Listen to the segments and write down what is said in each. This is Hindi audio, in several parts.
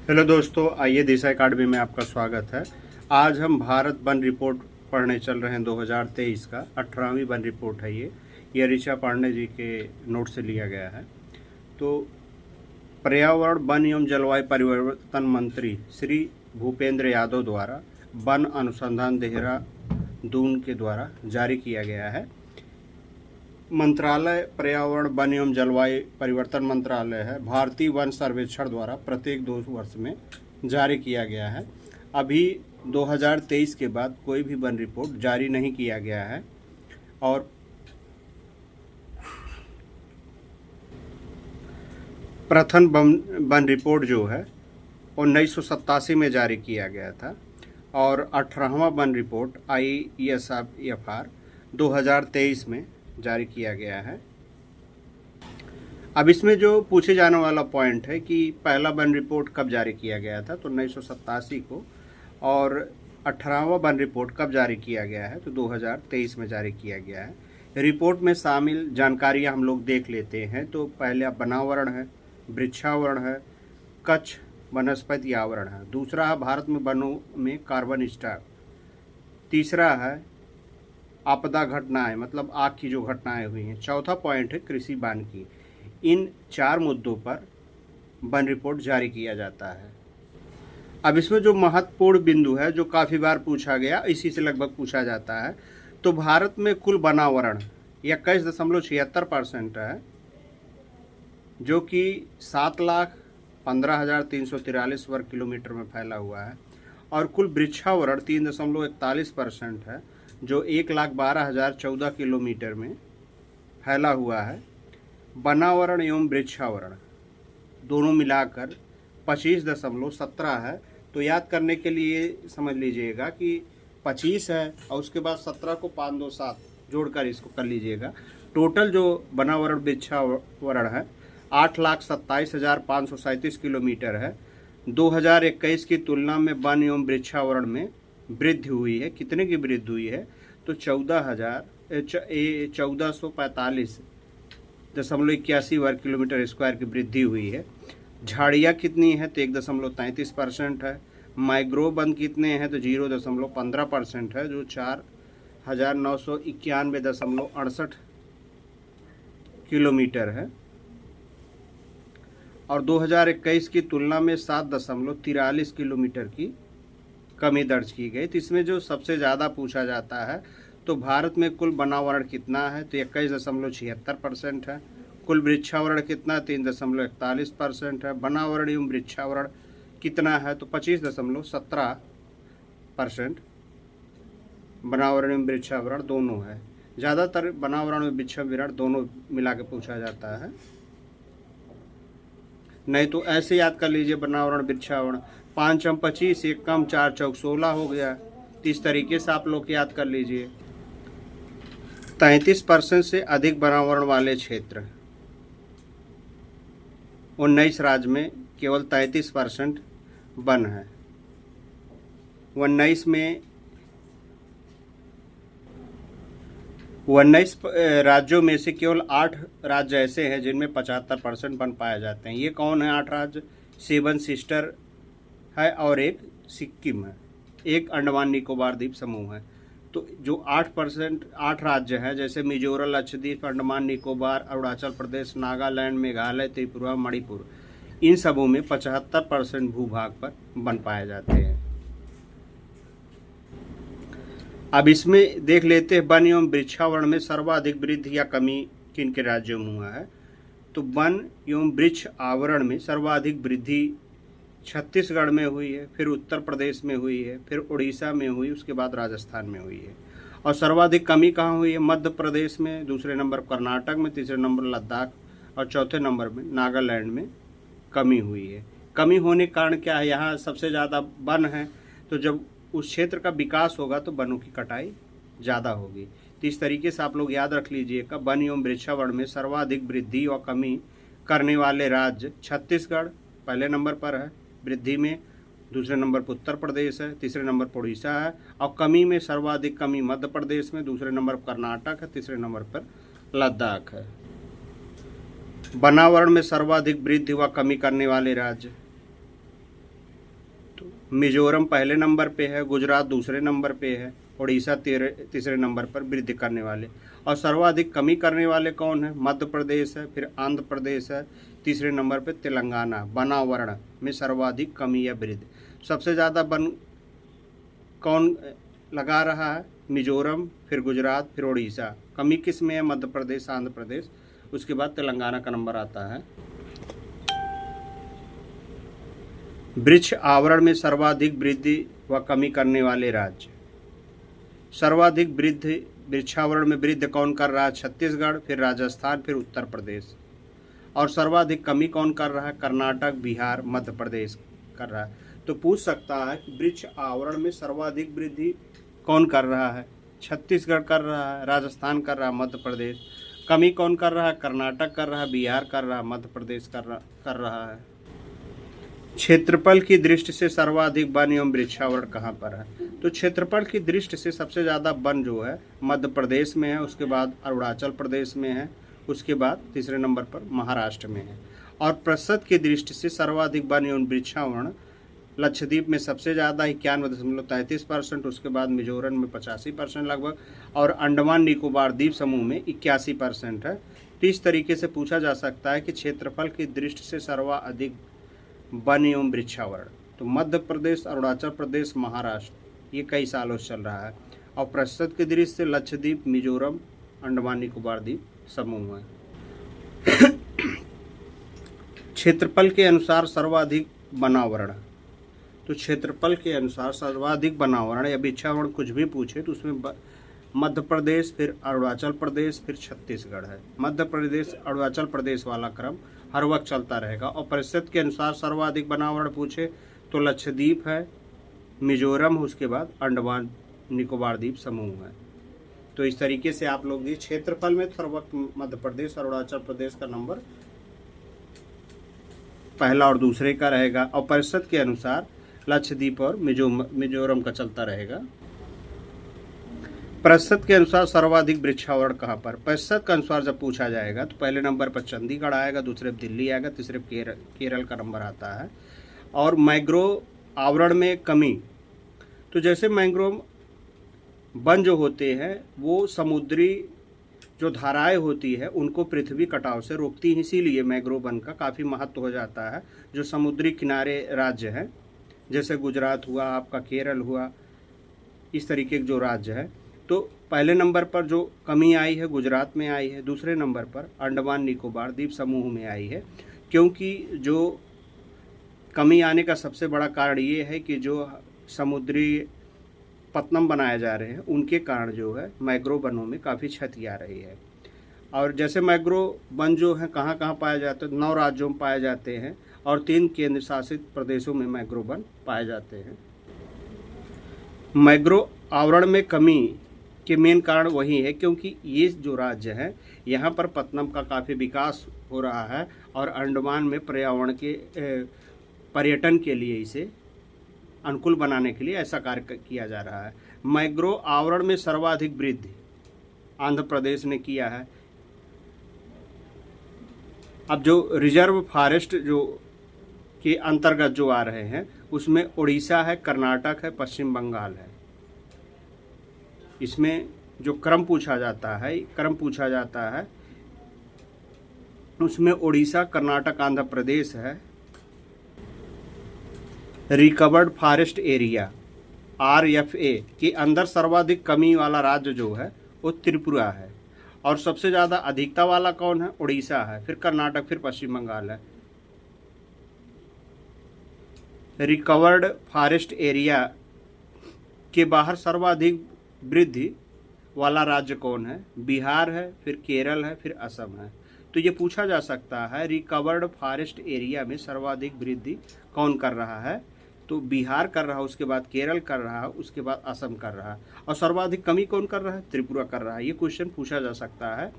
हेलो दोस्तों, आइए दिशा अकाडमी में आपका स्वागत है। आज हम भारत वन रिपोर्ट पढ़ने चल रहे हैं 2023 का 18वीं वन रिपोर्ट है। ये ऋचा पांडे जी के नोट से लिया गया है। तो पर्यावरण, वन एवं जलवायु परिवर्तन मंत्री श्री भूपेंद्र यादव द्वारा वन अनुसंधान देहरादून के द्वारा जारी किया गया है। मंत्रालय पर्यावरण, वन एवं जलवायु परिवर्तन मंत्रालय है, भारतीय वन सर्वेक्षण द्वारा प्रत्येक 2 वर्ष में जारी किया गया है। अभी 2023 के बाद कोई भी वन रिपोर्ट जारी नहीं किया गया है और प्रथम वन रिपोर्ट जो है 1987 में जारी किया गया था और 18वां वन रिपोर्ट IESFR 2023 में जारी किया गया है। अब इसमें जो पूछे जाने वाला पॉइंट है कि पहला वन रिपोर्ट कब जारी किया गया था, तो 1987 को, और 18वां वन रिपोर्ट कब जारी किया गया है, तो 2023 में जारी किया गया है। रिपोर्ट में शामिल जानकारियां हम लोग देख लेते हैं। तो पहला वनावरण है, वृक्षावरण है, कच्छ वनस्पति आवरण है। दूसरा है भारत में वनों में कार्बन स्टॉक। तीसरा है आपदा घटनाएं, मतलब आग की जो घटनाएं हुई हैं। चौथा पॉइंट है कृषि वानिकी। इन 4 मुद्दों पर वन रिपोर्ट जारी किया जाता है। अब इसमें जो महत्वपूर्ण बिंदु है, जो काफ़ी बार पूछा गया, इसी से लगभग पूछा जाता है, तो भारत में कुल वनावरण 21.76% है, जो कि 7,15,343 वर्ग किलोमीटर में फैला हुआ है। और कुल वृक्षावरण 3.41% है, जो 1,12,014 किलोमीटर में फैला हुआ है। वनावरण एवं वृक्षावरण दोनों मिलाकर 25.17 है। तो याद करने के लिए समझ लीजिएगा कि 25 है और उसके बाद 17 को 5, 2, 7 जोड़कर इसको कर लीजिएगा। टोटल जो वनावरण वृक्षावरण है 8,27,537 किलोमीटर है। 2021 की तुलना में वन एवं वृक्षावरण में वृद्धि हुई है। कितने की वृद्धि हुई है, तो 14,481.81 वर्ग किलोमीटर स्क्वायर की वृद्धि हुई है। झाड़ियाँ कितनी है, तो 1.33% है। मैंग्रोव वन कितने हैं, तो 0.15% है, जो 4,991.68 किलोमीटर है। और 2021 की तुलना में 7.43 किलोमीटर की कमी दर्ज की गई। तो इसमें जो सबसे ज़्यादा पूछा जाता है, तो भारत में कुल वनावरण कितना है, तो 21.76% है। कुल वृक्षावरण कितना, 3.41% है। वनावरण एवं वृक्षावरण कितना है, तो 25.17% वनावरण एवं वृक्षावरण दोनों है। ज़्यादातर वनावरण और वृक्षावरण दोनों मिला के पूछा जाता है, नहीं तो ऐसे याद कर लीजिए वनावरण वृक्षावरण। 5 हम 25, 1 कम, 4 चौक 16 हो गया। तो इस तरीके से आप लोग याद कर लीजिए। 33% से अधिक वनावरण वाले क्षेत्र 19 राज्य में केवल 33% वन है। 19 राज्यों में से केवल 8 राज्य ऐसे हैं जिनमें 75% वन पाए जाते हैं। ये कौन है 8 राज्य? 7 सिस्टर है और एक सिक्किम है, एक अंडमान निकोबार द्वीप समूह है। तो जो 8 राज्य हैं, जैसे मिजोरम, लक्षद्वीप, अंडमान निकोबार, अरुणाचल प्रदेश, नागालैंड, मेघालय, त्रिपुरा, मणिपुर, इन सबों में 75% भूभाग पर वन पाए जाते हैं। अब इसमें देख लेते हैं वन एवं वृक्षावरण में सर्वाधिक वृद्धि या कमी किन के राज्यों में हुआ है। तो वन एवं वृक्ष आवरण में सर्वाधिक वृद्धि छत्तीसगढ़ में हुई है, फिर उत्तर प्रदेश में हुई है, फिर उड़ीसा में हुई, उसके बाद राजस्थान में हुई है। और सर्वाधिक कमी कहाँ हुई है? मध्य प्रदेश में, दूसरे नंबर कर्नाटक में, तीसरे नंबर लद्दाख और चौथे नंबर में नागालैंड में कमी हुई है। कमी होने के कारण क्या है, यहाँ सबसे ज़्यादा वन है, तो जब उस क्षेत्र का विकास होगा तो वनों की कटाई ज़्यादा होगी। तो इस तरीके से आप लोग याद रख लीजिएगा, वन एवं वृक्षावरण में सर्वाधिक वृद्धि और कमी करने वाले राज्य छत्तीसगढ़ पहले नंबर पर है वृद्धि में, दूसरे नंबर पर उत्तर प्रदेश है, तीसरे नंबर पर उड़ीसा है, और कमी में सर्वाधिक कमी मध्य प्रदेश में, दूसरे नंबर पर कर्नाटक है, तीसरे नंबर पर लद्दाख है। वनावरण में सर्वाधिक वृद्धि व कमी करने वाले राज्य तो मिजोरम पहले नंबर पे है, गुजरात दूसरे नंबर पे है, उड़ीसा तीसरे नंबर पर वृद्धि करने वाले। और सर्वाधिक कमी करने वाले कौन है? मध्य प्रदेश है, फिर आंध्र प्रदेश है, तीसरे नंबर पे तेलंगाना। बनावरण में सर्वाधिक कमी या वृद्धि। सबसे ज़्यादा वन कौन लगा रहा है? मिजोरम, फिर गुजरात, फिर उड़ीसा। कमी किस में है? मध्य प्रदेश, आंध्र प्रदेश, उसके बाद तेलंगाना का नंबर आता है। वृक्ष आवरण में सर्वाधिक वृद्धि व कमी करने वाले राज्य। सर्वाधिक वृद्धि वृक्षावरण में वृद्धि कौन कर रहा है? छत्तीसगढ़, फिर राजस्थान, फिर उत्तर प्रदेश। और सर्वाधिक कमी कौन कर रहा है? कर्नाटक, बिहार, मध्य प्रदेश कर रहा है। तो पूछ सकता है कि वृक्ष आवरण में सर्वाधिक वृद्धि कौन कर रहा है? छत्तीसगढ़ कर रहा है, राजस्थान कर रहा है, मध्य प्रदेश। कमी कौन कर रहा है? कर्नाटक कर रहा है, बिहार कर रहा है, मध्य प्रदेश कर रहा है। क्षेत्रफल की दृष्टि से सर्वाधिक वन एवं वृक्षावरण कहाँ पर है? तो क्षेत्रफल की दृष्टि से सबसे ज़्यादा वन जो है मध्य प्रदेश में है, उसके बाद अरुणाचल प्रदेश में है, उसके बाद तीसरे नंबर पर महाराष्ट्र में है। और प्रतिशत की दृष्टि से सर्वाधिक वन एवं वृक्षावरण लक्षद्वीप में सबसे ज़्यादा 91.33%, उसके बाद मिजोरम में 85% लगभग, और अंडमान निकोबार द्वीप समूह में 81% है। तो इस तरीके से पूछा जा सकता है कि क्षेत्रफल की दृष्टि से सर्वाधिक वन एवं वृक्षावरण। तो मध्य प्रदेश, अरुणाचल प्रदेश, महाराष्ट्र, ये कई सालों से चल रहा है। और प्रतिशत की दृष्टि से लक्षद्वीप, मिजोरम, अंडमान निकोबार द्वीप समूह है। क्षेत्रफल के अनुसार सर्वाधिक वनावरण। तो क्षेत्रफल के अनुसार सर्वाधिक वनावरण या वृक्षावरण कुछ भी पूछे तो उसमें मध्य प्रदेश, फिर अरुणाचल प्रदेश, फिर छत्तीसगढ़ है। मध्य प्रदेश, अरुणाचल प्रदेश वाला क्रम हर वक्त चलता रहेगा। और प्रतिशत के अनुसार सर्वाधिक वनावरण पूछे तो लक्षद्वीप है, मिजोरम, उसके बाद अंडमान निकोबार द्वीप समूह है। तो इस तरीके से आप लोग ये क्षेत्रफल में हर वक्त मध्य प्रदेश और अरुणाचल प्रदेश का नंबर पहला और दूसरे का रहेगा। और प्रतिशत के अनुसार लक्षद्वीप और मिजोरम का चलता रहेगा। प्रतिशत के अनुसार सर्वाधिक वृक्षावरण कहाँ पर? प्रतिशत के अनुसार जब पूछा जाएगा तो पहले नंबर पर चंडीगढ़ आएगा, दूसरे पर दिल्ली आएगा, तीसरे पर केरल का नंबर आता है। और मैंग्रोव आवरण में कमी, तो जैसे मैंग्रोव वन जो होते हैं वो समुद्री जो धाराएं होती है उनको पृथ्वी कटाव से रोकती हैं, इसीलिए मैंग्रोव वन का काफ़ी महत्व हो जाता है। जो समुद्री किनारे राज्य हैं जैसे गुजरात हुआ, आपका केरल हुआ, इस तरीके के जो राज्य है, तो पहले नंबर पर जो कमी आई है गुजरात में आई है, दूसरे नंबर पर अंडमान निकोबार द्वीप समूह में आई है। क्योंकि जो कमी आने का सबसे बड़ा कारण ये है कि जो समुद्री पत्तनम बनाए जा रहे हैं उनके कारण जो है मैंग्रोव वनों में काफ़ी क्षति आ रही है। और जैसे मैंग्रोव वन जो है कहाँ कहाँ पाए जाते हैं? 9 राज्यों में पाए जाते हैं और 3 केंद्र शासित प्रदेशों में मैंग्रोव वन पाए जाते हैं। मैंग्रोव आवरण में कमी के मेन कारण वही है क्योंकि ये जो राज्य है यहाँ पर पत्तनम का काफ़ी विकास हो रहा है और अंडमान में पर्यावरण के पर्यटन के लिए इसे अनुकूल बनाने के लिए ऐसा कार्य किया जा रहा है। मैंग्रोव आवरण में सर्वाधिक वृद्धि आंध्र प्रदेश ने किया है। अब जो रिजर्व फॉरेस्ट जो के अंतर्गत जो आ रहे हैं उसमें उड़ीसा है, कर्नाटक है, पश्चिम बंगाल है। इसमें जो क्रम पूछा जाता है उसमें उड़ीसा, कर्नाटक, आंध्र प्रदेश है। रिकवर्ड फॉरेस्ट एरिया RFA के अंदर सर्वाधिक कमी वाला राज्य जो है वो त्रिपुरा है। और सबसे ज़्यादा अधिकता वाला कौन है? उड़ीसा है, फिर कर्नाटक, फिर पश्चिम बंगाल है। रिकवर्ड फॉरेस्ट एरिया के बाहर सर्वाधिक वृद्धि वाला राज्य कौन है? बिहार है, फिर केरल है, फिर असम है। तो ये पूछा जा सकता है रिकवर्ड फॉरेस्ट एरिया में सर्वाधिक वृद्धि कौन कर रहा है? तो बिहार कर रहा है, उसके बाद केरल कर रहा है, उसके बाद असम कर रहा है। और सर्वाधिक कमी कौन कर रहा है? त्रिपुरा कर रहा है। ये क्वेश्चन पूछा जा सकता है।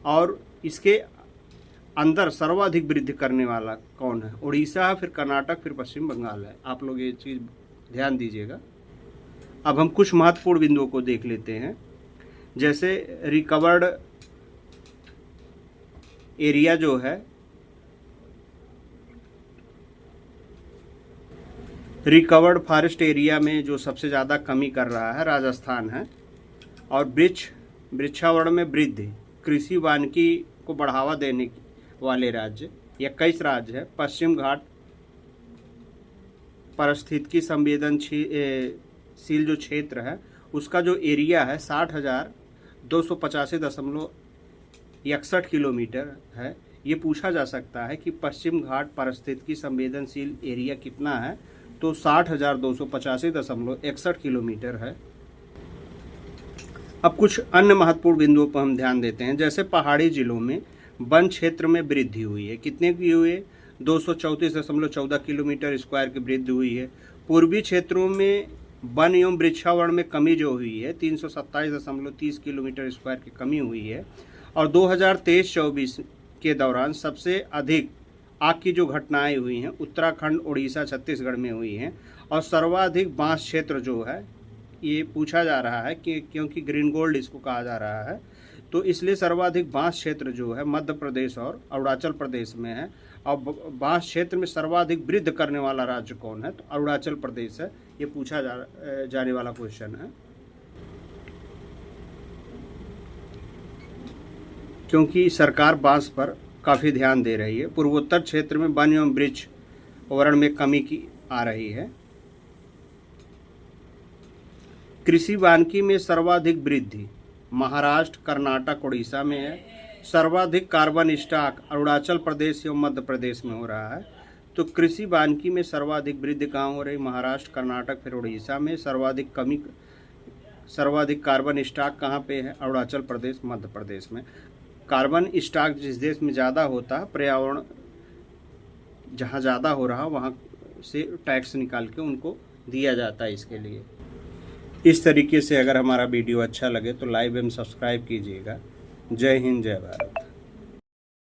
और इसके अंदर सर्वाधिक वृद्धि करने वाला कौन है? उड़ीसा है, फिर कर्नाटक, फिर पश्चिम बंगाल है। आप लोग ये चीज़ ध्यान दीजिएगा। अब हम कुछ महत्वपूर्ण बिंदुओं को देख लेते हैं। जैसे रिकवर्ड एरिया जो है रिकवर्ड फॉरेस्ट एरिया में जो सबसे ज़्यादा कमी कर रहा है राजस्थान है। और वृक्षावरण में वृद्धि, कृषि वानिकी को बढ़ावा देने वाले राज्य 21 राज्य है। पश्चिम घाट पारिस्थितिकी संवेदनशील जो क्षेत्र है उसका जो एरिया है 60,285.61 किलोमीटर है। ये पूछा जा सकता है कि पश्चिम घाट पारिस्थितिकी संवेदनशील एरिया कितना है, तो 60,285.61 किलोमीटर है। अब कुछ अन्य महत्वपूर्ण बिंदुओं पर हम ध्यान देते हैं, जैसे पहाड़ी जिलों में वन क्षेत्र में वृद्धि हुई है। कितने की हुई है? 234.14 किलोमीटर स्क्वायर की वृद्धि हुई है। पूर्वी क्षेत्रों में वन एवं वृक्षावरण में कमी जो हुई है 327.30 किलोमीटर स्क्वायर की कमी हुई है। और 2023-24 के दौरान सबसे अधिक आग की जो घटनाएं हुई हैं उत्तराखंड, उड़ीसा, छत्तीसगढ़ में हुई हैं। और सर्वाधिक बांस क्षेत्र जो है ये पूछा जा रहा है कि क्योंकि ग्रीन गोल्ड इसको कहा जा रहा है, तो इसलिए सर्वाधिक बांस क्षेत्र जो है मध्य प्रदेश और अरुणाचल प्रदेश में है। और बांस क्षेत्र में सर्वाधिक वृद्धि करने वाला राज्य कौन है, तो अरुणाचल प्रदेश है। ये पूछा जाने वाला क्वेश्चन है, क्योंकि सरकार बांस पर काफ़ी ध्यान दे रही है। पूर्वोत्तर क्षेत्र में वन एवं वृक्षावरण में कमी की आ रही है। कृषि वानिकी में सर्वाधिक वृद्धि महाराष्ट्र, कर्नाटक, उड़ीसा में है। सर्वाधिक कार्बन स्टॉक अरुणाचल प्रदेश एवं मध्य प्रदेश में हो रहा है। तो कृषि वानिकी में सर्वाधिक वृद्धि कहाँ हो रही? महाराष्ट्र, कर्नाटक, फिर उड़ीसा में। सर्वाधिक कार्बन स्टॉक कहाँ पे है? अरुणाचल प्रदेश, मध्य प्रदेश में। कार्बन स्टॉक जिस देश में ज़्यादा होता है, पर्यावरण जहाँ ज़्यादा हो रहा वहाँ से टैक्स निकाल के उनको दिया जाता है इसके लिए। इस तरीके से अगर हमारा वीडियो अच्छा लगे तो लाइक एवं सब्सक्राइब कीजिएगा। जय हिंद, जय भारत।